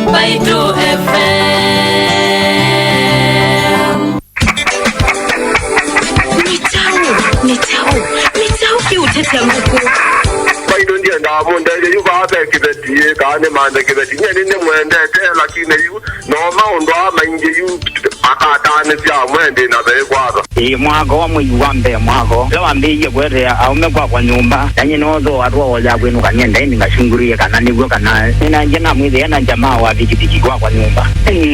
Mbaitu FM. Nikyau Kiutetya Nguku. Mbaitu ndiye ndamunde yuba abekibetiye kandi mande kibetiye ninde mwende tela kine yu noma ndo amainje yu akatane bya mwende na bekwaga mwago wa muyuambe mwago lewa mbiye kwete aumekwa kwa nyumba yanyi nozo watu waoja kwenu kanyenda ini ngashungurie kana nigwe kana nina njena mwize yana jamaa wa pikipiki kwa nyumba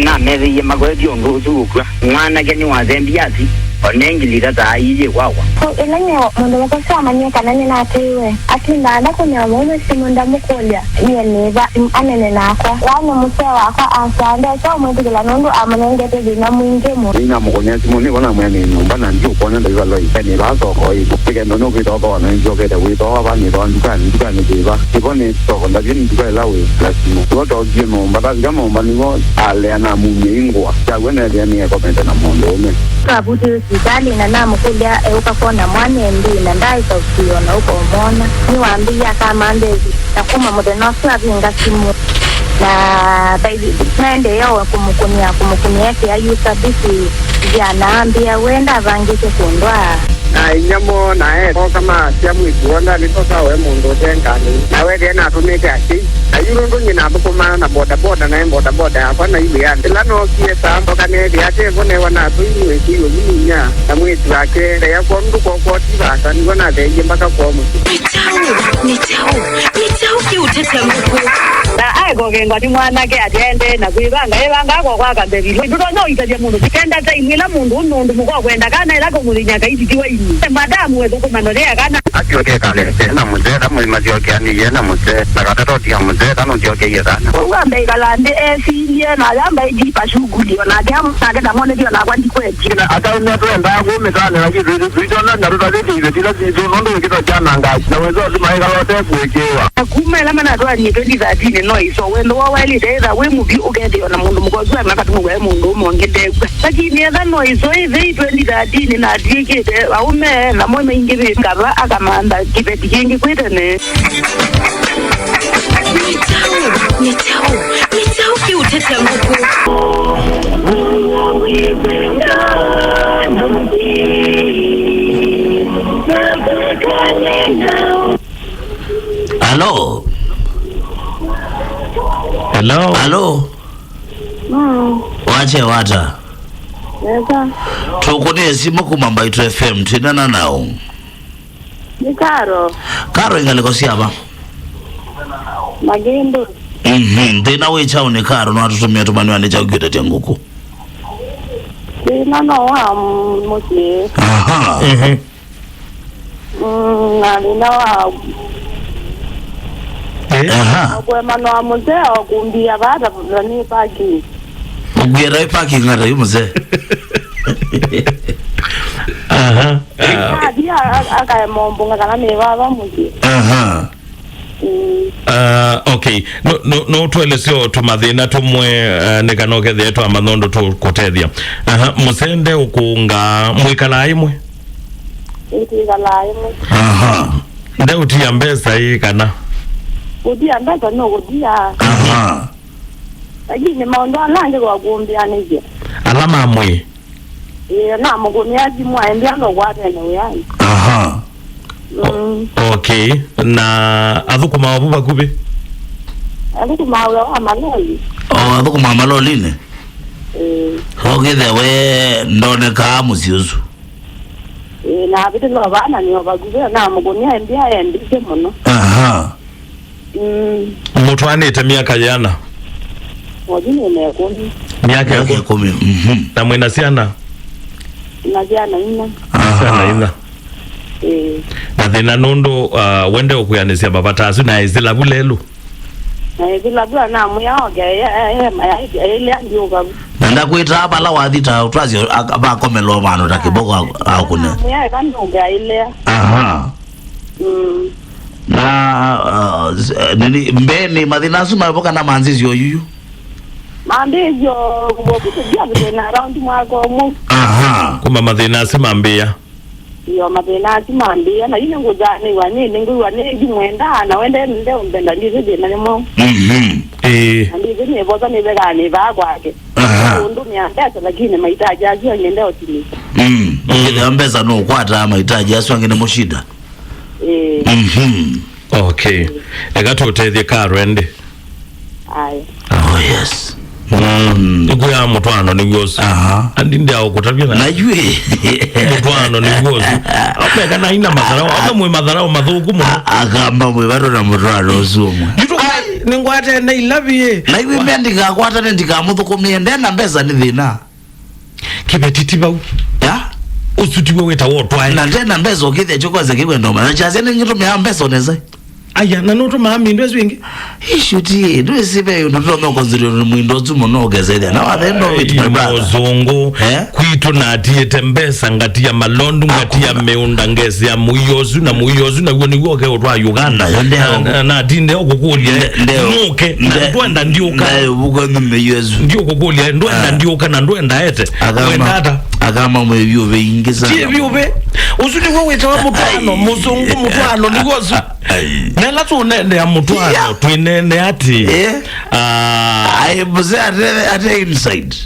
na mezi ye magweti onguzuukwa mwana geni wa zembiazi onengilira za iye wawa elanye mundu wakosa amanyeka nanye natewe atinda adakunya mume simunda mukolya iye neba anene nakwa wane muse wakwa asande so mwetikila nundu amanengete dina mwingemu ina mukonyezi muni wana mwene nyumba na nju konya nda yuwa ipeni baso koi pike nono kuitoka wana njoke da witoka wani toa ndukani jiba kiponi toko ndajini nduka ilawe lasimo tuwato ujino mbatazi kama umbanigo aleana mumi ingwa chagwene aliani eko pente na mondo ume kabuti hospitali na namu kulia ukakona mwane ndi na ndai kausiona uko umona niwaambia kama ndezi nakuma mudenosu avinga simu na baby nende yao kumukunia yake ayusabisi janaambia wenda vangike kundwa inyamo nae kama siamu ikuona nitoka we mundu tengani nawe tena atumike aki ayurundu nyina bukuma na boda na boda yakwana ibu ya lano kiesa mboka nedi ate kone wana tuiwe kiyo minya na mwezi wake ya kwa mdu kokoti basa ni wana deje mpaka kwa mtu Nikyau Kiutetya Nguku. Na aiko kengo ni mwana ke atende na kuibanga ebanga ko kwa kandebilo ndudo no itaje mundu kenda ta imwila mundu nundu muko kwenda kana ila ko mulinya ka itiwe ini madamu wezo ko manorea kana atioke kale na muzera mu mazioke ani yena muze na katato tia muzera no tioke yera ugambe galande efilie na yamba ijipa shughuli na jamu sage na mone dio na kwandi kweji na ata nenda ko metana na kitu vitona na ruta zeti zeti zizo nondo kito jana nga na wezo zimaika lote kuekewa kumela mana to ani 2013 no iso wendo wa wali deza we mubi ugende na mundu mukozwa nakatumu we mundu mongede lakini eza no iso ive 2013 na dikete aume na mwe ingebe ngaba akamanda kibeti kingi kwetene Nikyau Kiutetya Nguku. Hello. Wache wata. Eza Tukune simu kuma Mbaitu FM tinana nao. ni Caro Ingaliko siaba. magendo Ndina wecha ni Caro no atutumia tumani wa Nikyau Kiutetya Nguku. no wa muti Aha. na nina wa Aha. kwa mano wa muzeo kumbia bada ni paki Ugera ipaki ngara yumuze. Aha. dia aka mombonga kana ne baba muti Aha. Okay. No tuelesio tumathina tumwe nikanoke thetu amathondo tukutethia. Aha, musende ukunga mwikala imwe. ikala imwe Aha. Nde utia mbesa hii kana. udia mbeta no udia Aha. lakini maondo alanje kwa kumbia nije Alama amwe. na muguniaji mwaembia ndo gwate ne yani Aha. Okay. Na athuku mawabuba kubi. aliku maula wa maloli Athuku mamalolini. Hogithe we ndone ka musiusu. na bitu no bana ni obaguze na mugunia embia endike muno Aha. Mutu anite miaka jana. wajini ne kuni Miaka Yake yako. 10. Na mwina siana. na jana ina Siana ina. Na thina nundu wende ukuyanisia babatasu na izila bulelu. na bila bua na muyaoge ile ndio gabu Nanda kuita abala wathita utwazi abakomelo bano takiboko akune. muyae kanunga ile Aha. Na nini mbeni mathinasu maboka na manzizi yoyu. mandijo kubokuja na round mwako mu Aha. Kuma mathina simambia. iyo mabena timambia na yine nguzani wanini nguzani ngwenda na wende ndio mbenda ndizo jina nemo ndizo ni boza ni vegani bagwake ndo miambesa lakini mahitaji yake ngende otimisa ambesa no kwata mahitaji aswange ne mushida okay egatoteethie Caro ende ai oh yes ikuya mutwano ni gosu andi ndio kutabia na yue mutwano ni gosu apeka na ina madharau amwe madharau mathuku mu agamba mwe bado na mutwano usumwe ningwate na ilabie na iwe mendika kwata ndika muthukumie ndena mbesa ni thina kibetiti bau ya usutiwe weta wotwa na ndena mbesa ukithia chokoze kikwendo na chaze ni ngito mya mbesa oneza aya na noto mami ndo zwingi ishuti ndo sibe unatoma konziro mwindo zumo no gezeda na wadendo muzungu kwitu na atiete mbesa ngati ya malondu ngati ya meunda ngezi ya muyozu na uwo ni woke otwa Uganda na atinde okukulia nuke ndwenda ndiuka uko mmeyezu ndio okukulia ndwenda ndiuka na ndwenda ete wendata agama mwebyo beingiza tibyo usuti wewe tawa mutano muzungu mutano nigozu nela tunende ya mutano twinene ati I was at inside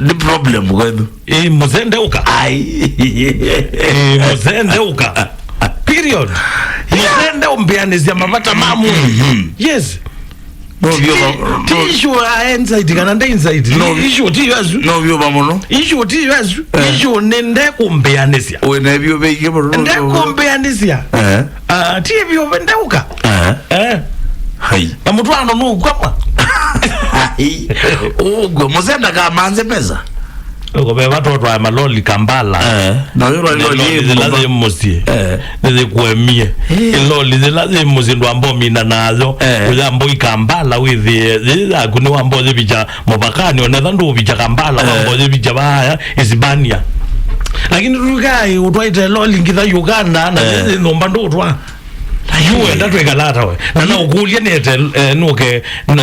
the problem kwenu muzende uka muzende uka period muzende umbianizia mavata mamu yes tishu anxiety kana nde anxiety no issue tiyazu no byo bamono issue tiyazu issue nende kumbeanizia wena byo bege boro nde kumbeanizia tibyo bendeuka hai amutwano no kwapa ugo muzenda kamanze pesa ugo be watoto wa maloli Kambala na yoro loli lazima musie neze kuemie loli lazima muzindo ambo mina nazo uzambo Kambala withi ziza kuni wambo zibija mubakani onatha ndo bija Kambala wambo zibija baya Hispania lakini rugai utwaite loli ngitha Uganda na zizi nomba ndo utwa yuwe ndatwe galata we na ukulia nete nuke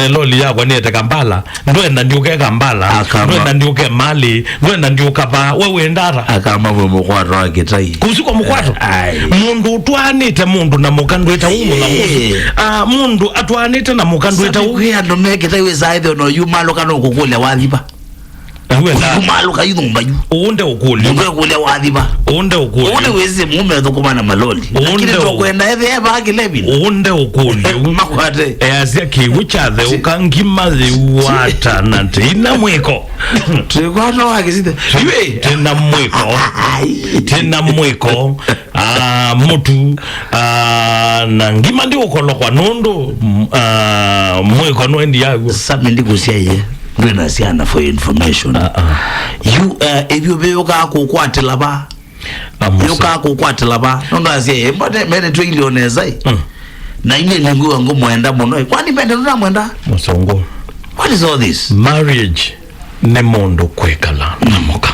loli yako nete Kambala ndwenda ndiuke Kambala ndwenda ndiuke Mali ndwenda ndiuka ba wewe ndara akama bwe mukwato akitai kusiko mukwato mundu utwanite mundu na mukandweta umu na mundu atwanite na mukandweta umu ya ndo meke tai zaide no yumalo kana ukukule wadhiba kumalo kayino mbayu unde ukuli ukule wadhiba unde ukuli unde wezi mume dokumana maloli lakini tokwenda eve eba kilebi unde ukuli makwate azia kiwuchathe ukangimaze wata na tina mwiko tukwana wakizite iwe tena mwiko mutu na ngima ndi ukolo kwa nondo mwiko noendi yago sami ndi kusiaye Gwena siana for information you if you be yoka kukwatela ba yoka kukwatela ba nondo asie mbone mene twili onezai na ine ningu wangu mwenda mono kwani mende nuna mwenda musongo what is all this marriage ne mondo kwekala namoka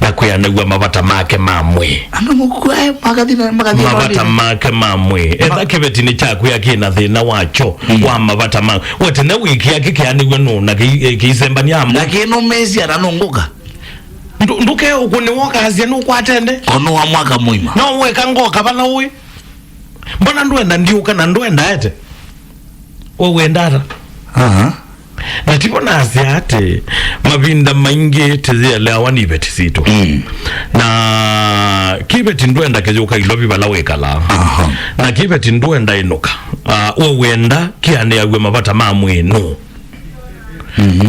na kuyanagwa mabata make mamwe amukwe magathina mabata make mamwe etha kebetini chaku yakina thina wacho wa mabata make wote na wiki yake kianigwe no na kisemba nyambo na kino mezi ananunguka nduke ukuni woka azia no kwatende ono wa mwaka muima no weka ngoka bana uyi mbona ndwenda ndiuka na ndwenda ete wewe ndara na tipo nazi ate mabinda maingi tezele awani beti sito na kibeti ndwenda kezuka ilobi balawekala na kibeti ndwenda inuka wenda kiane yagwe mabata mamwe no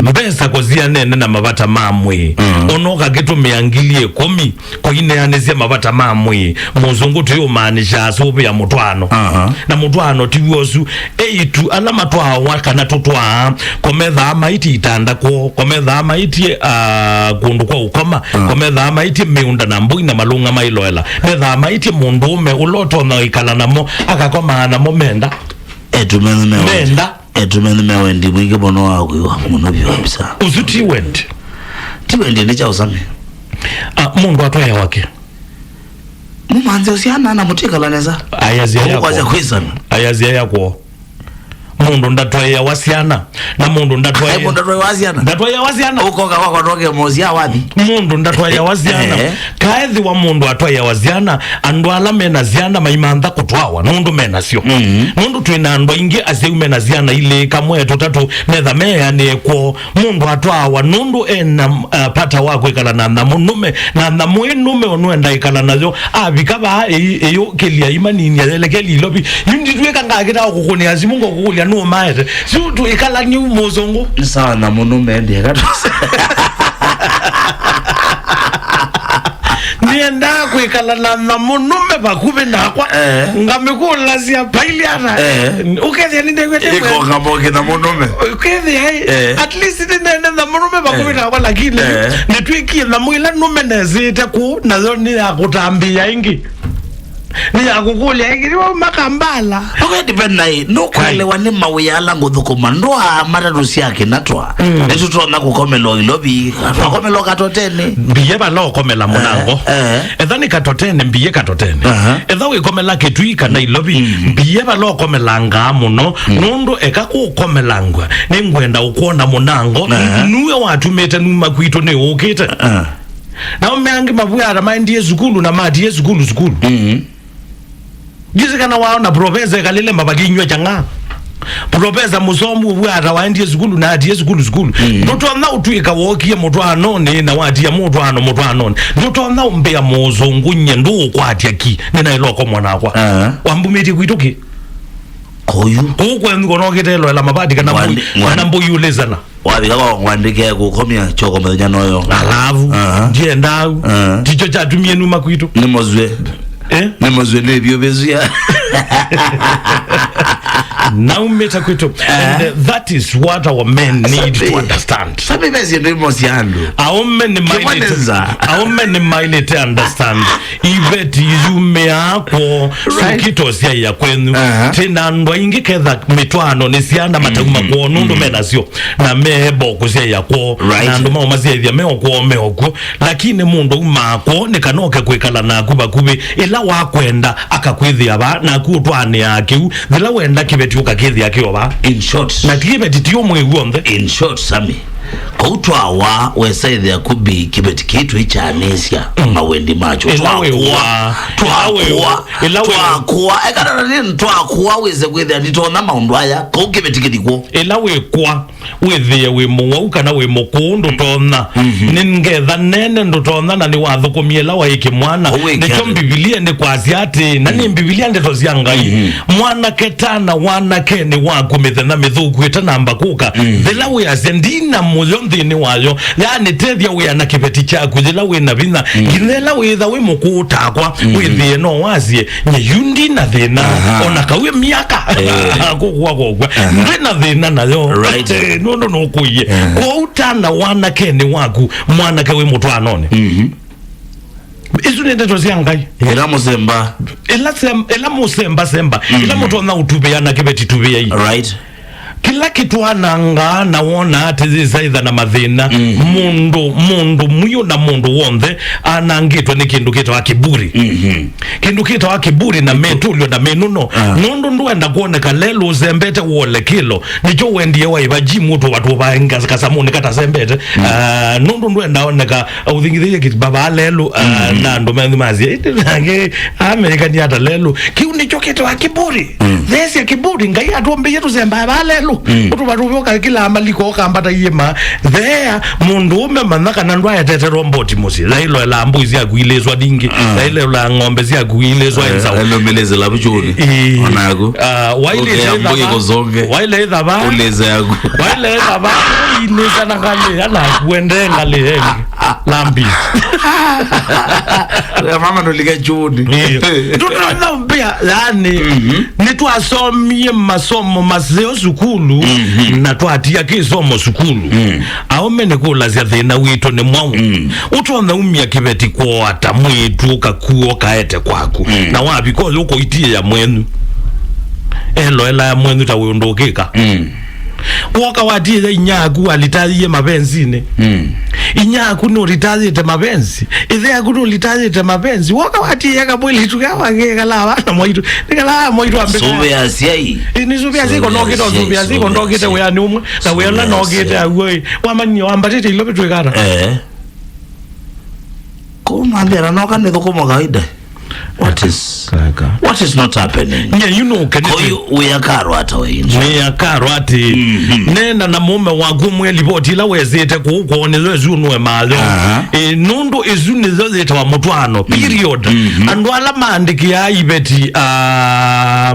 mbesa kozia nene na mabata mamwe onoka geto meangilie 10 ko ine yanezia mabata mamwe muzungu tuyo manisha asobe ya mutwano na mutwano tiwosu eitu ala matwa wakana totwa kometha amaiti itanda ko kometha amaiti kundu kwa ukoma kometha amaiti meunda na mbui na malunga mailoela metha amaiti mundume uloto na ikala namo akakoma na momenda menda etumene mewendi mwike bono wako muno byobisa uzuti wende tiwende ne chausame mundu atwaya wake mumanze usiana na mutikala neza ayazia yako kwaza kwizana ayazia yako mundu ndatwaya wasiana na mundu ndatwaya wasiana uko kwa roge mozia wapi mundu ndatwaya wasiana kaethi wa mundu atwaya wasiana andu ala mena ziana maimantha kutwawa nundu mena sio nundu twina andu ingi aseu mena ziana ile kamwe tutatu metha mea nekwo mundu atwawa nundu ena pata wako ikala na munume na munume onwenda ikala nazo abikaba eyo kelia imani ni elekeli lobi yundi tweka ngakita okukuni azimungo kukulia no maete so tu ikala ni umozongo sawa na munume ndiye kato nienda kwikala na munume bakubi nakwa ngamekula sia bailiana ukethia ni ndegwete iko ngamoke na munume ukethia at least nenda na munume bakubi nakwa lakini nitwiki na mwila nume nezite ku nazo ni akutambia ingi ni akukulia ingi wa makambala okay depend nai no kwelewa ni mawiyala ngudhukuma ndoa matatusi yake natwa netu tuona kukomelo ilobi kukomelo katotene mbiye balo komela munango ethani katotene mbiye katotene ethawe komela ketwika na ilobi mbiye balo komela nga muno nundu eka kukomelangwa nengwenda ukuona munango nuwe watumete numa kwito ne ukite na umeangi mabuya maindi yezukulu na mati yezukulu Gizikana wao na profesa kalile mabaginywa changa profesa musomu bwata waendie zikulu na ati zikulu ndoto na utwika wokie mutwa anone na watia mutwa anone ndoto na umbea mozongunye ndo kwatia ki nina iloko mwana kwa wambumeti kuitoke koyu kokwe ngono kitelo la mabadi kana mbuyulezana wabika wandike kukomya choko menya noyo alavu je ndau ticho cha tumie numa kuito nimozwe nimozwe nebyo bezia now meta kwito and that is what our men need to understand sabe bezi ndo mosiando our men ni mind to understand ibet yume ako sukito sia ya kwenu tena ndo ingi ketha mitwano ni siana mataguma kwa nundo mena sio na mebo kusia ya kwa na ndo mao mazia ya meo lakini mundo umako ni kanoke kwekala na kubi ila wakwenda akakwithia ba na kutwane akiu thila wenda kibeti ukakithi akiwa in short na kibeti tiyo mwiguonde in short sami kutwa wa wesaidhi akubi kibeti kitu icha anesia mawendi macho twakuwa ekana nini twakuwa weze kwethi atitona maundu aya kukibeti kitikuo ila wekwa wethia we muwauka na we mukundu tona ningetha nene ndutona na ni wathukumie la waiki mwana nicho Biblia ni kwaziati na ni Biblia ndeto cia Ngai mwana ketana wana kene wakumithe na mithuku itanamba kuka thila we azendina muyondi ni wayo yani tethia we na kibeti chaku thila we na bina ngithela we tha we mukutakwa withie no wazie nyundi na thina ona kawe miaka akugwa ndina thina nayo no kuye kwa utana wana kene waku mwana kawe mutu anone isu nende tozi Ngai ela musemba ela mutu na utube yana kibeti tube ya right kila kitu ananga naona ati zaidha na mathina mundu muyo na mundu wonde anangitwa ni kindu kitwa kiburi kindu kitwa kiburi na metulio na menuno nundu ndwenda kuoneka lelo uzembete wole kilo nicho wendie waiba jimutu watu baenga kasamuni kata sembete nundu ndwenda oneka uthingithie kitbaba lelo na ndo mazi Amerika ni hata lelo kiu nicho kitwa kiburi thesi kiburi Ngai atuombe yetu zemba lelo utu batuboka kila amaliko kambata yema there mundu ume manaka na ndwa yatete romboti musi lailo la mbuzi ya kuilezwa dingi lailo la ngombe zia kuilezwa enza lailo meleze la buchuri onago waile dhaba uleze yagu waile dhaba ineza na ngale ala kuende ngale lambi mama nolika chudi tutana mbia yani nitu asomie masomo mazeo sukulu na twatia kisomo sukulu aomene kulazia thina wito ni mwau utona umia kibeti kwa atamwitu kakuo kaete kwaku na wapi kwa uko itie ya mwenu ela ya mwenu tawondokeka waka watie nyagu alitaye mabenzine inya kuno litazite mapenzi ithe kuno litazite mapenzi waka wati yaka mwili tukawa ngekala wana moitu nikala moitu ambe sube asiai ni sube asiko nokito sube asiko ndokite we ni umwe na we la nokite we wamanyo ambatite ilobe twekara koma mbera noka nithukuma kawaida. What is not happening? Yeah, you know, we are Caro hata we. We are Caro ati. Nena na mume wangu mweli boti la wezete kuonezwe zunwe malo. Nundu izuni zozete wa mutwano. Period. Andwala maandiki ya ibeti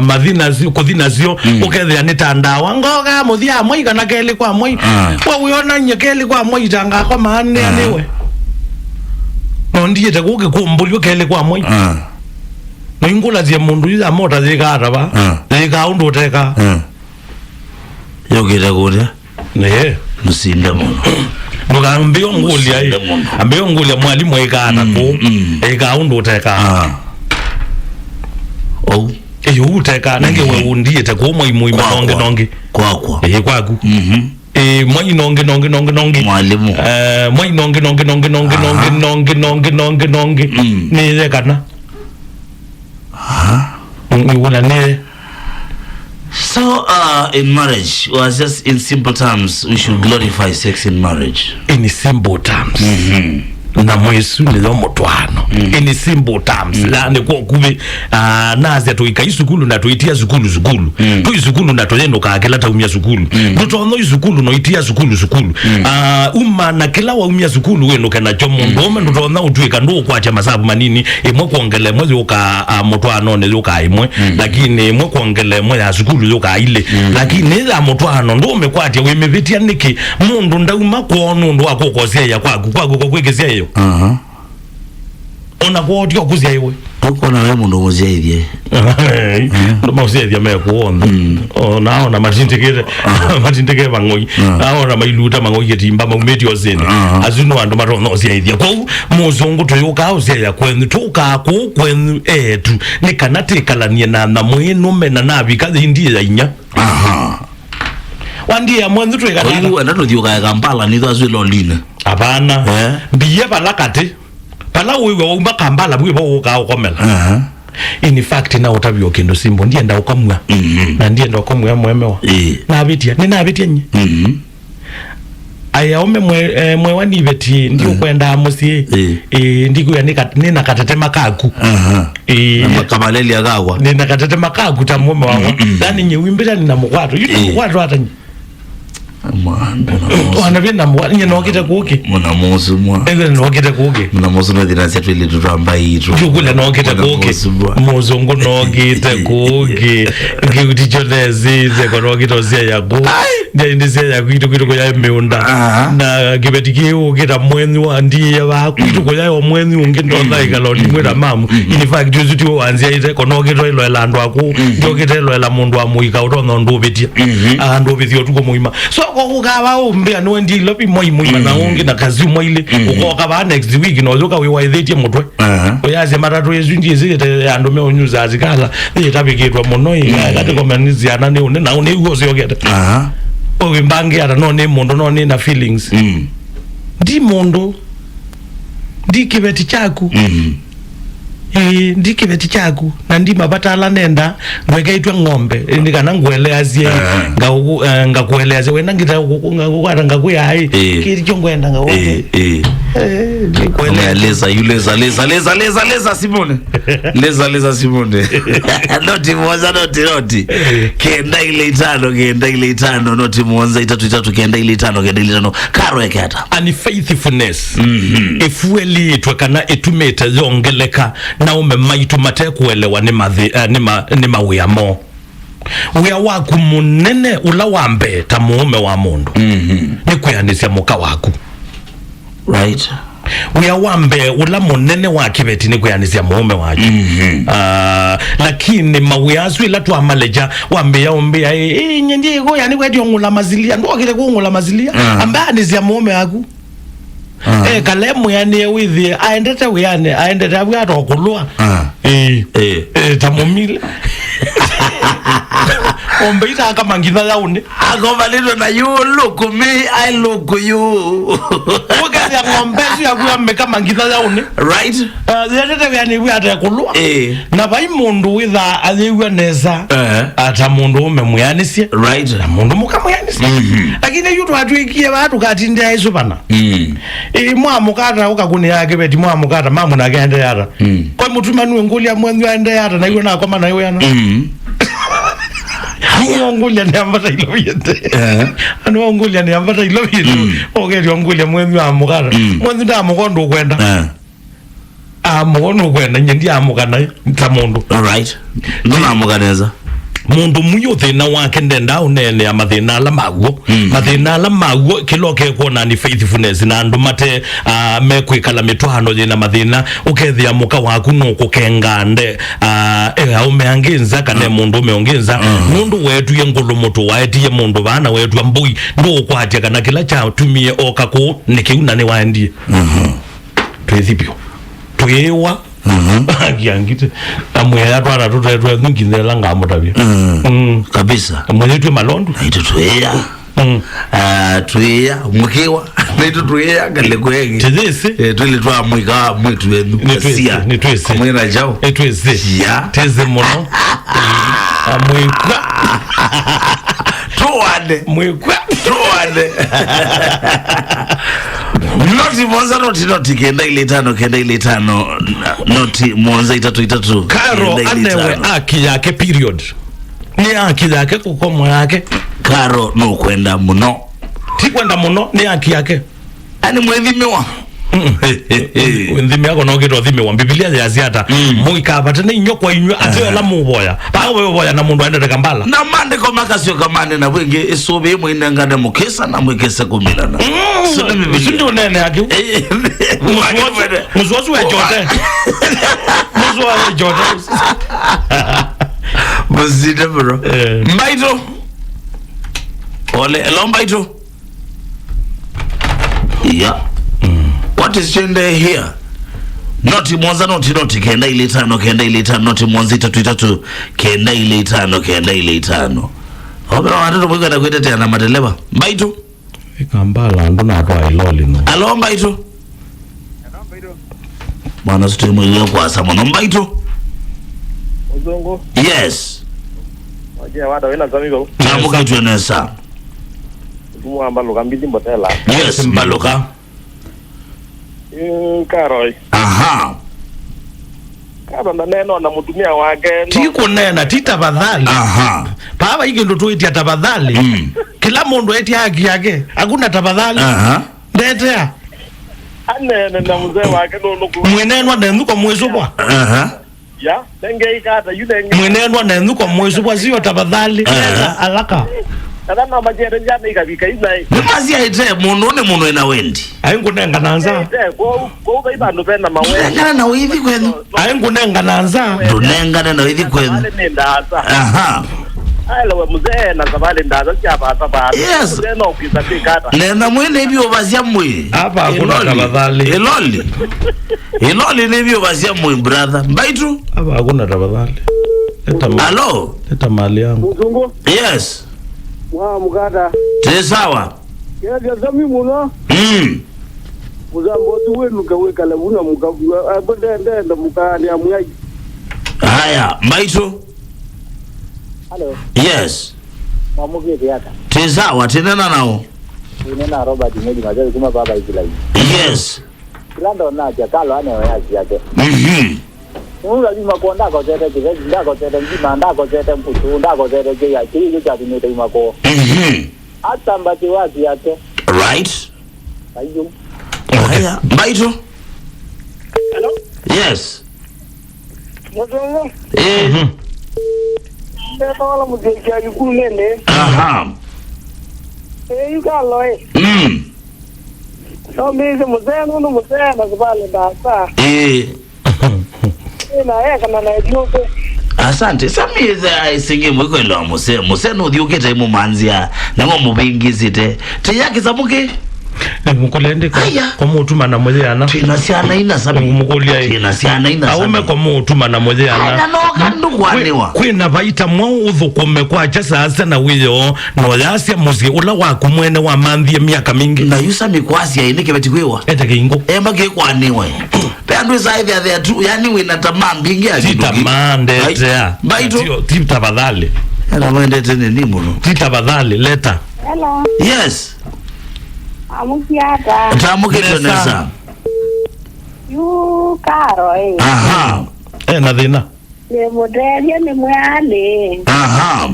madhina zio, kodhina zio. Ukedhe anitanda. Wangoga muthia mwai kana keli kwa mwai. Wawiona nye keli kwa mwai tanga kwa maane anewe. Ndiye takuke kumbulio keli kwa mwai. Ngula zia mundu iza mota zikara ba zika undu teka yogera goda ne musinde muno muga ambiyo ngulia mwalimu ekana ko eka undu teka uteka nange we undie te ko moi nonge kwakwa kwaku moi nonge mwalimu moi nonge ni lekana so in marriage, was just in simple terms, we should glorify sex in marriage. In simple terms. Na mwesu ni lomo tuano. In simple terms. La kwa kube nazi tuika isukulu na tuitia sukulu. Tu isukulu na toyendo kaakela ta umia sukulu. Tutono isukulu no itia sukulu. Na kila wa umia sukulu weno kena chomo ndome tutono utuika ndo kwa chama sabu manini mwe kuongele mwezi uka mtuano ne uka imwe lakini mwe kuongele mwe ya sukulu uka ile lakini la mtuano ndo umekwatia wemevitia niki mundu ndauma kuonu ndo akokosea ya kwaku kwekesea hiyo ona kwa otio kuzia iwe uko na wewe ndo muzia ndo muzia dia me kuona ona matindekere bangoi ona mailuta mangoi yetimba mumeti ozeni azuno ando marono zia idia kwa muzungu toyoka ozia ya kwenu toka ko kwenu etu nikanate kalanie na mwenu mena nabi kazi indie ya inya wandi ya mwanzo twekana kwa ndo dio ka Kampala ni thazu lolina abana biye balakate pala wewe wa Kampala bwe bo ka ukomela in fact na utabyo kendo simbo ndiye nda ukamwa na ndiye nda ukamwa mwemewa na abitia ni na abitia nyi aya ome mwe wani beti ndi ukwenda musi ndiku ya nina katetema kaku makamaleli agagwa nina katetema kaku tamume wangu dani nyewimbira nina mukwato yuko mukwato hata nyi wana vina mwani nye nokite kuki muna mosu mwa enge nokite kuki muna mosu na dhina siya tuwele tutamba hitu yukule nokite kuki mozungu nokite kuki kiutichote zize kwa nokite ozia ya kuki ndi siya ya kuitu kwa ya meunda na kibetiki ukita mweni wa ndiye wa kuitu kwa ya mweni ungito like aloni mweda mamu in fact juzuti wanzia ite kwa nokite ilo ela ando waku nokite ilo ela mundu wa muika utono ndo betia ndo betia utuko muima so kukawa umbea nwendi lopi moi na ungi na kazi moile ukoka next week no zoka we waitheti mutwe oyaze matatu yezundi zite andome onyuza azikala itabikirwa monoi kati komanizi anane une na une ugoze yogeta owe mbangi ara no ne mondo no ne na feelings di mondo di kibeti chaku ndi kibeti chaku na ndi mabatala nenda ngwekaitwa ngombe ndikana ngweleazie ngakueleazie wena ngita ngakukara ngakuyai kiri chongwenda ngawote ndikwelea leza Simone leza Simone noti kenda ile itano noti mwanza itatu kenda ile itano Caro ekata ani faithfulness efueli twakana etumeta zongeleka na Mbaitu mate kuelewa ni mawiyamo wea waku munene ula wambe tamuume wa mundu ni kuyanisia muka waku right wea wambe ula munene wa kibeti ni kuyanisia muume waku lakini mawiyazu ila tuamaleja wambe ya umbea nyendi ego yani kwa diyo ngula mazilia ndo wakile kuungula mazilia ambaye anisia muume waku kalemu yani withi aendete wiane aendete abu atokulua tamumile Mbaitu kama ngitha yauni akovalito na you look me I look you ukazi ngombesu yakuya kama ngitha yauni right yatete yani wiyata kulwa na vai mundu witha athiwa neza ata mundu umemwianisie right na mundu mukamwianisie lakini yutu atwikie watu katinde aisu bana mwamukata ukakuni yake beti mwamukata mamu na gende yata kwa mutumanu ngulia mwenzi ende yata na iwe na koma na iwe yana Ngulia ni ambata ilo yete ngulia ni ambata ilo yete okeri ngulia mwenzi amukata mwenzi nda amukondo kwenda amukondo kwenda nyendi amukana ntamundu alright nuna amukaneza mundu muyo thina wake ndenda unene amathina ala maguo mathina ala maguo kiloke kuona ni faithfulness na andu mate mekwikala mitwano thina mathina ukethia muka waku nuko kengande umeanginza kana mundu umeonginza mundu wetu ye ngulu mutu waetie mundu bana wetu ambui ndo kwatia kana kila cha tumie okako nikiuna ni waendie twithipio tuyewa Giangite amwera twara tutwe ngindela ngamutabia kabisa mwenyewe malondo ito tuya tuya mukiwa ito tuya galekwegi tezese twili twa mwika mwitu wenu ni twese mwina jao twese ya teze mono mwika mwika Noti mwanza noti kenda ile tano noti mwanza itatu Caro anewe aki yake period ni aki yake kukomo yake Caro no kwenda muno ti kwenda muno ni aki yake ani mwethimiwa ndimi yako no gito thimi wa Biblia ya ziata muika batene nyokwa inyo atela muboya bawe boya na mundu aende kambala na mande kwa makasio kamane na wenge isobe mwine ngane mukesa na mwekesa kumilana sina Biblia sindu nene yake muzozu we jote muzozu we jote muzide bro Mbaitu ole elo Mbaitu yeah. What is trending here? Noti mwanza noti kenda ile tano noti mwanza itatu kenda ile tano obera watoto mwika na kuita tena mateleba Mbaitu ikambala ndo na kwa iloli no alo Mbaitu bana sote mwile kwa samono Mbaitu Uzungu yes waje wada wena zamigo tamuka tuenesa Mwamba luka mbili mbotela yes Mbaloka Caro aha Caro na neno na mutumia wake tiko nena titafadhali aha baba hiki ndo tuitia tafadhali kila mundu eti haki yake hakuna tafadhali aha ndetea anene na mzee wake ndo mwenenwa nenduko mwezo bwa aha ya nenge ikata yule mwenenwa nenduko mwezo bwa sio tafadhali alaka Kada na majere njana ikabika izai Mazi aite mundu ena wendi aingu nenga nanza Kwa ibanu pena mawe Nengana na withi kwenu aingu nenga nanza Nengana na withi kwenu aha Ailewe mzee na zabali ndaza siapa sabali yes mzee na ukisa pikata nena mwene hivyo bazia mwe hapa hakuna tafadhali Iloli ni hivyo bazia mwe brother Mbaitu hapa hakuna tafadhali Hello leta mali yangu Uzungu yes mukata tesawa ya zami muno muzambo tuwenu kawekala buna mukavua abondenda mukani amuyai haya Mbaitu hello yes mamugete yaka tesawa tenena nao inena Robert Medi majaji kuma baba ikilai yes Lando na jakalo ane wayaji yake Unga ni makonda ko tete kile ndako tete ngima ndako tete mputu ndako tete je ya kile cha dinete imako hata mbati wapi yake right ayo haya Mbaitu Hello yes Mozongo ndio wala mjeje alikunene aha yukalo so mimi mzee no mzee na kubale ndasa na eka na jupe asante samize aisinge mwiko ilo muse no diuketa imu manzia na ngo mubingizite te yake zamuke mukolende kwa mutuma na mwezi ana tinasiana ina sabi mukolia tinasiana ina sabi aume kwa mutuma na mwezi ana no kandu kwaniwa kwina baita mwa uthukome kwa chasa asa na wiyo no yasya musi ula wa kumwene wa mandhie miaka mingi na yusa mikwasi ya inike betikwiwa ete kingo ke kwaniwa pe andu sai there tu yani wina tamaa mbingi ya kitu tamande tea Mbaitu tita badhali ana mwende tene ni muno tita badhali leta Hello. yes Amukiata. tamukito nesa Yu Caro aha na thina ni mudelia ni mwale. aha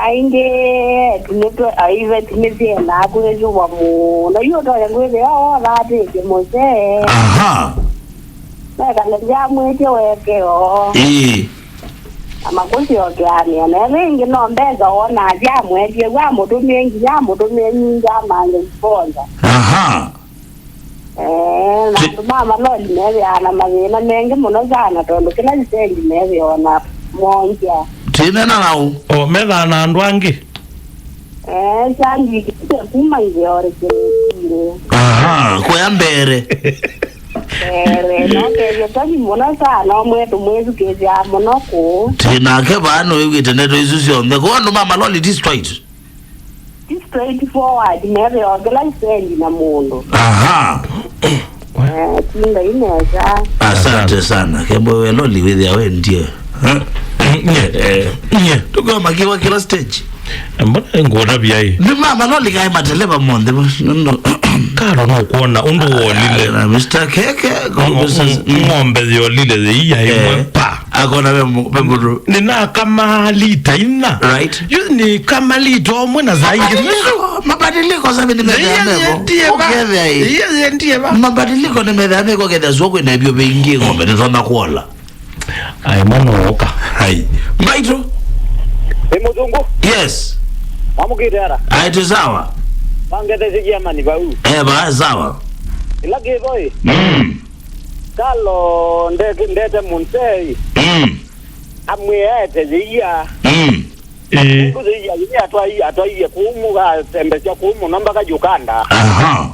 Ainge tuneto aive tunezie na kuejo wa mu. Na yu to yangu ile la de mose. aha Na kale mwete weke o. Amakusi ogani na ningi no mbeza ona mwete wa mutumie ngi mutumie nyinga manje bonza. aha Na mama loli neve ana mavina mengi muno sana tondo kila lisendi neve ona monja. Tina na nau o meda na andwangi Sangi kuma ngiore kile. aha kwa mbere No ke yotaji muno sana mwetu mwezu kezi amono ko. Tina ke bano yugite neto isusi onde ko ndo mama loli district Forward neve ogela lisendi na mundo. aha Kinga ineza. asante sana kembo we loli with ya wendie tuko makiwa kila stage mbona ngora byai ni mama loli kai mateleba monde no Caro no kuona undu wolile na Mr Keke ngombe yolile iya imwe pa akona bemburu nina kama lita ina right ni kama lita omwe zaidi mabadiliko sabi nimedhameko ukethe hii yeye ndiye ba mabadiliko nimedhameko kethe zokwe na ebyo bengi ngombe nizona kuola ai monoka hai Mbaitu Muzungu yes amukidara aite sawa bangete zijamani bau ba sawa ilage boy kalo ndete munsei amwete ziya kuziya yini atwaiye kumuga tembesya kumu namba ka Uganda aha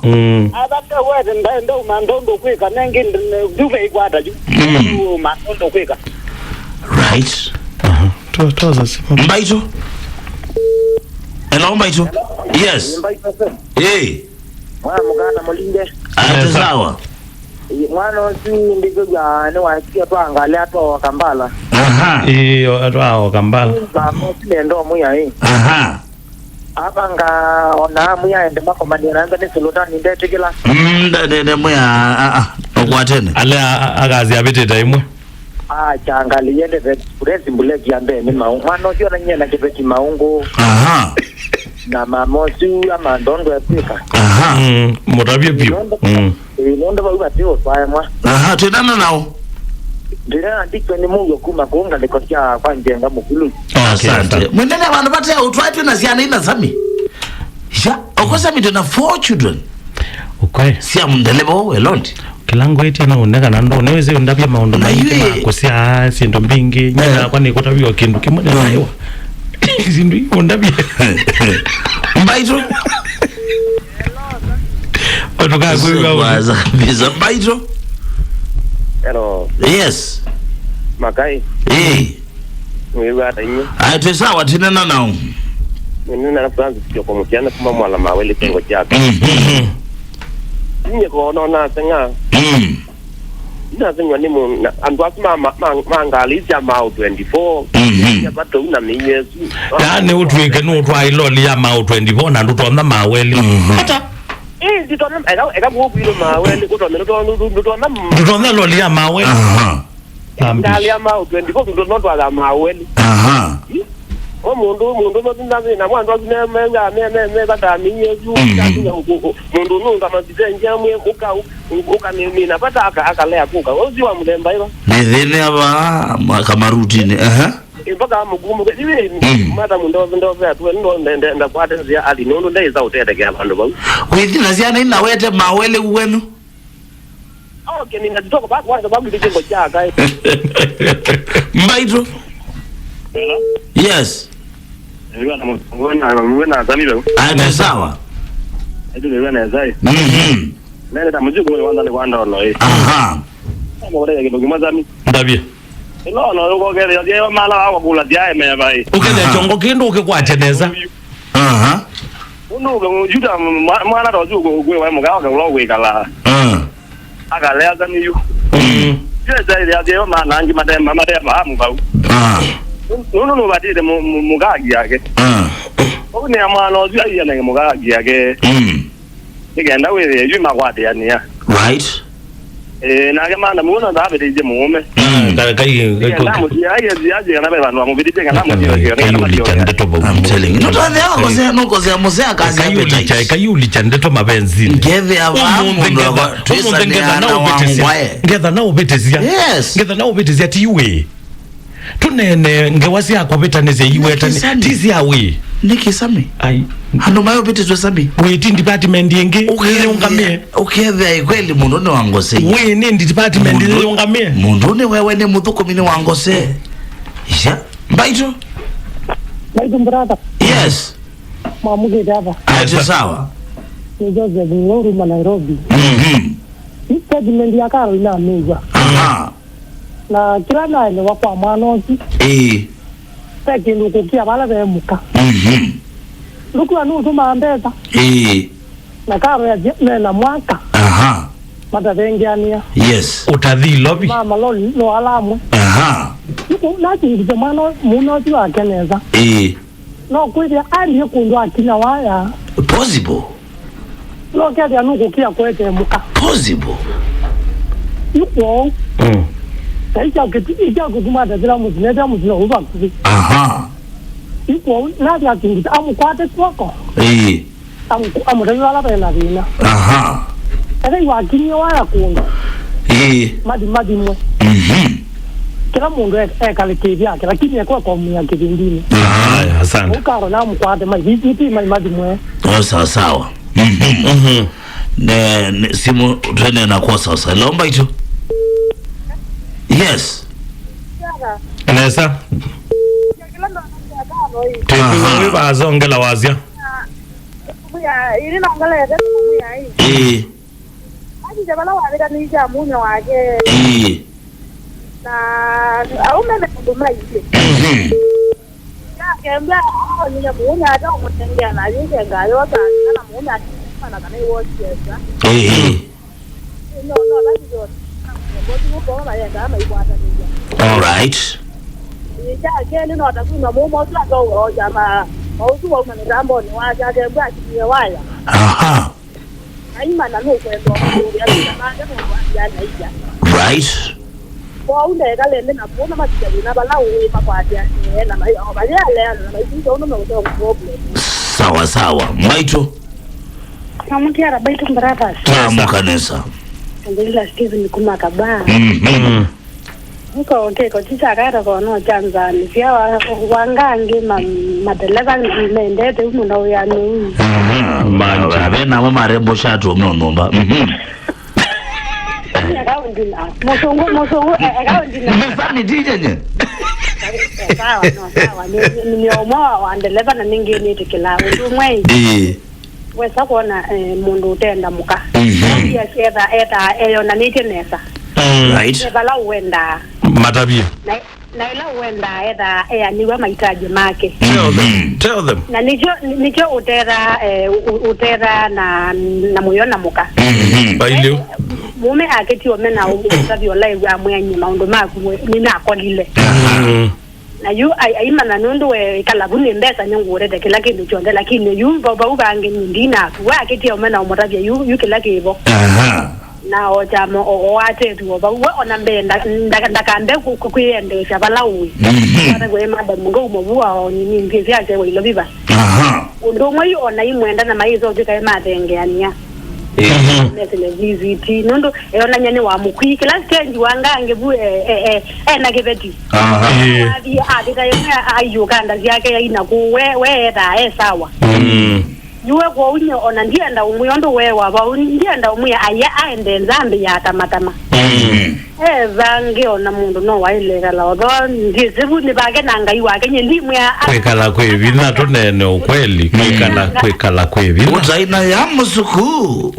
abate wete ndo mandondo kwika nengi duve ikwata ju mandondo kwika right toza simu Mbaitu hello Mbaitu yes mwana muganda mulinde aite sawa mwana si ndigo jane wasikia twangalia to Kampala aha atwa Kampala kamo ndo muya aha abanga ona muya ende makomandira anga ni sultani ndete kila ndende muya okwatene ale agazi abiteta imwe changali yende presi mbuleki ambe ni mwana sio na nyela kipeti maungu aha na mamosu ama ndondo yapika aha mutabye pio inondo ba ubatiwa kwa mwa aha tenana nao ndira ndiko ni mungu kuma kuunga ndikotia kwa njenga mukulu asante mwenene abantu bathe utwaitwe na siana ina sami ya okosa mito na 4 children okay sia mundelebo welondi kilango eti na uneka na ndo neweze ndabya maondo na yeye kusia sinto mbingi nyina kwani kutabiwa kindu kimoja na hewa sindu ndabya Mbaitu otoka waza biza Mbaitu hello yes makai wewe hata inyo aite sawa tinena nao mimi na Francis kyo kwa mtiana kama mwala mawele tengo chake ninye ko na senga na senga ni mu andu asma mangali ya mau 24 ya bato na miyesu yani utwike no twai loli ya mau 24 na ndutona mawele hata nditona eka bubilo mawele ndutona loli ya mawele ngali ya mau 24 ndutona twa mawele mundu nozindazi na mwandu azinemenga bata minyezu mundu nunga mazizenja mwe uka mina bata akalea kuka oziwa mulemba iba nithine aba kamarutini mpaka mugumu iwe mata ndo vetu ndo ndenda kwate zia ali ndo ndeza utete abantu ba withina siana ina wete mawele wenu okay ninatoka kwa kwanza babu ndijengo chaka Mbaitu yes Mwana zani leo. aite sawa Ajule na zai. Nene tamujuko wanda ni wanda ono eh. Aha. Mo re ke dokima zami. Ndabie. No uko ke ya mala wa kula dia me bai. Ukele chongo kindu ukikwateneza. Aha. Uno ke juda mwana ro juko gwe wa mga ka lo we kala. Aka le azami yu. Zai ya dia ma nangi mate mama de ba mu ba. No ba de mugagi yake. Oni amano zai ya ne mugagi yake. Igenda we yu magwade ya niya. Right. Na ke mana muna da be de mume. I'm telling you. Kayulichandeto mabenzini ngeza nawo betezia ngeza nawo betezia tiwe tunene ngewasi yakwa betaneze iwe tani tizi yawe nikisami ai hano mayo betezwe sami weti department yenge ungamie ukhethe kweli mundu ne wangose we ne department ungamie mundu ne wewe ne muthuko mini wangose ya Mbaitu brother yes mamuge dava aje sawa ni Joseph Nguru ma Nairobi department ya Caro ina mega aha na kila na ile wakwa manozi peke nuko kia bala be muka luku anu tuma ambeza na Caro ya na mwaka aha matavengiania yes utadhi lobby mama lo alamu aha luku nati ndemano muno ti wakeneza no kwija ali kundu akina waya possible lo kia ya nuko kia kwete muka possible yuko ija kutuma dadila muzina uba kuzi aha yuko nati akingi amukwate kwako amudaiwa la bena bina aha ere wakini waya kundu madi mwe kila mundu ekale kivya lakini ekwa kwa muya kivindini asante Caro na mukwate madi mwe sawa ne simu twende na kwa sasa lomba hicho yes nesa wewe bazongela wazia ili naongele yetu muya hii aje jabala wabira ni ja munyo wake na aume mtumla hivi ya kembea ni munya hata umtengea na yeye ngayo sana munya sana kana iwo cheza no basi ndio kwa na yeye kama iwata ni all right ya gani no atakuwa mumo tu ndo jamaa mauzu wa mwanambo ni waja kembea kiye waya aha aima na nuko ndo ya jamaa ndio ya naija right kwa unde kale na kuona matijali na bala uwe pakwati na mai bali ale na mai ndio ndo ndo problem sawa Mbaitu Namukia Mbaitu brother kanesa ndila Steven kumakaba Nko kwa chicha kata kwa no chanza ni pia wangange madeleva ndete umuntu uyanu manje abena mama rembo shatu mnonomba Mosongo akawundina mfani tijenye sawa ni omo wandeleva na ningeni tikila umwe wesa kuona mundu utenda muka yes eta eyo na nitenesa right bala uenda matabia na ila uenda eta niwe mahitaji make tell them na nicho utera na muyona muka bailio mume aketi omena umutabi olai wa mwenye maundu maku nina akolile na yu aima na nundu we kalabuni mbesa nyongure de kila kindu chonde lakini yu baba ubange ndina wa aketi omena umutabi yu kila kibo na ojamo oate tu oba ona mbenda ndakambe kuyendesha balawi ara gwe madam ngo mobua oni mpezi ake we lobiba ndo mwe ona imwenda na maizo zika matenge ania mesele visit nondo ona nyane wa mukwi kila stage wangange bu na kebeti abi abita yona ayo kanda yake ina ku we da sawa yuwe kwa unyo ona ndienda umuyondo wewa ba ndienda umuya aya aende nzambe ya tamatama vange ona mundu no wailega la odo ndizibu ni bage nanga iwake nyendimwe kwekala kwevina tonene ukweli kwekala kwevina utaina ya musuku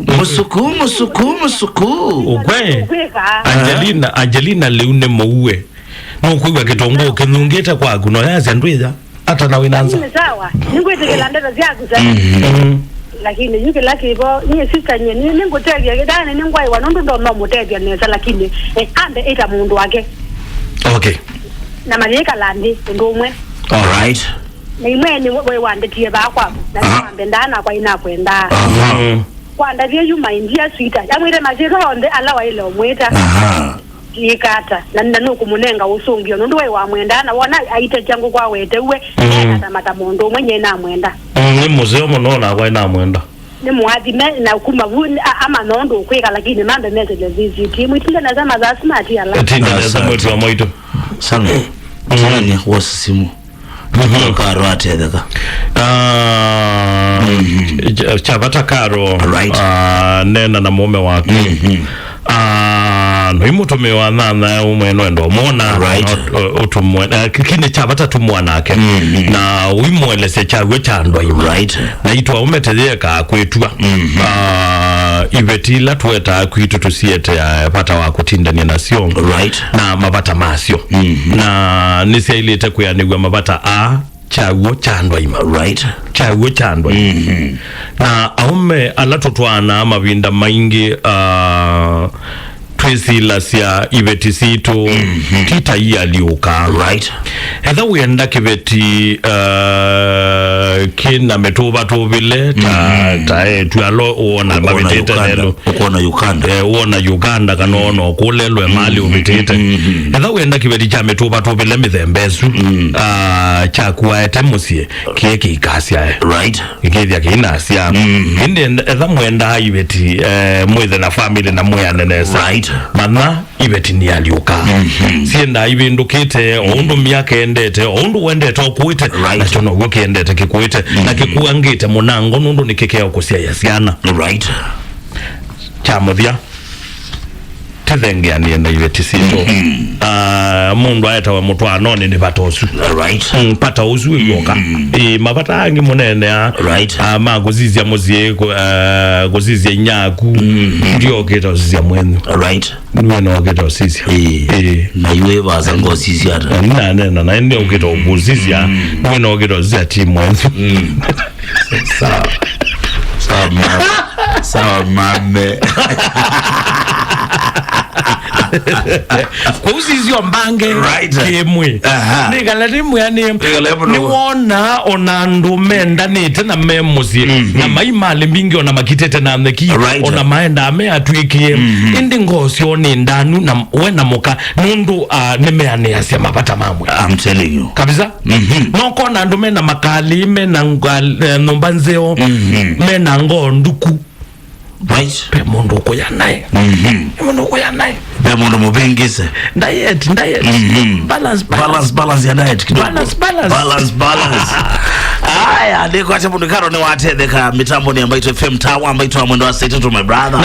ukwe Angelina leune mouwe nukwigwa kitongo kenungeta kwa kuno yazi andwiza hata na winanza sawa ningwetekela ndeza zyaku za lakini yuke laki bo ni sister nye ningotegya gedane ningwai wanondu ndo no mutegya neza lakini ande eta mundu wake okay na malika landi ndumwe all right na imweni we wandetie bakwa na mambe ndana kwa ina kwenda kwanda vye yuma india sweeter yamwire majiro onde alawa ile omweta ikata na nuku munenga usungio nundu we wa mwendana wona aite jangu kwa wetewe na mata mundu mwenye na mwenda ni muzeo monona kwa ina mwenda ni muadime na kuma vuni ama nondo kweka lakini mambe message visit mwitinda na zama za smart ya la tinda za mwetu wa Mbaitu sana ni wasisimu Caro atedeka chavata Caro right nena na mume wake no imutume wa nana umweno ndo mona utumwe kine chavata tumwana ake na wimwelese chagwe chandwa right na itwa umetezeka kwetwa ivetila tueta kwitu tusiete ya pata wa kutinda ni nasio right na mabata masio na nisi ilete kuyanigwa mabata chagwo chandwa ima right chagwo chandwa na aume alatotwana mavinda maingi twisila sia ivetisito tita iya liuka right hedha wenda kiveti kina metuba tuvile ta tualo uona mavitete lelo uona Uganda kanono kulelwe mali uvitete hedha wenda kiveti cha metuba tuvile mithembesu cha kuwaete musie keki ikasia right ikithia kinasia hindi hedha mwenda iveti mwithe na family na mweanenesa right mana ibeti ni aliuka sienda ibindukite oundu miaka endete oundu wendete okuite na chono woke endete kikuite na kikuangite munango nundu nikekea ukusia yasiana right chamuthia tethengia nienda ibeti sito mundu aeta wa mutwano ni batosu right pata uzu yoka mabata angi munene right magozizia muzie gozizia nyaku ndio keta uzizia mwenu right niwena waketa usizia na yue baza ngosizia na ndio keta ubuzizia niwena waketa uzizia timu mwenu sawa mame kwa uzizio mbange kemwe nigalati mwani niwona onandu menda nite na memuzi na maimali mingi ona makitete na neki ona maenda ame atwikie indi ngosi oni ndanu na wena muka nundu nimeane asia mapata mamwe I'm telling you kabisa noko nandu mena makali mena nombanzeo mena ngonduku right pe mundu uko ya nae mundu uko ya nae pe mundu mubingise diet balance ya diet kidogo balance aya ndiko ate mundu Caro ni watetheka mitambo ni Mbaitu FM tawa Mbaitu wa mwendo wa 3 my brother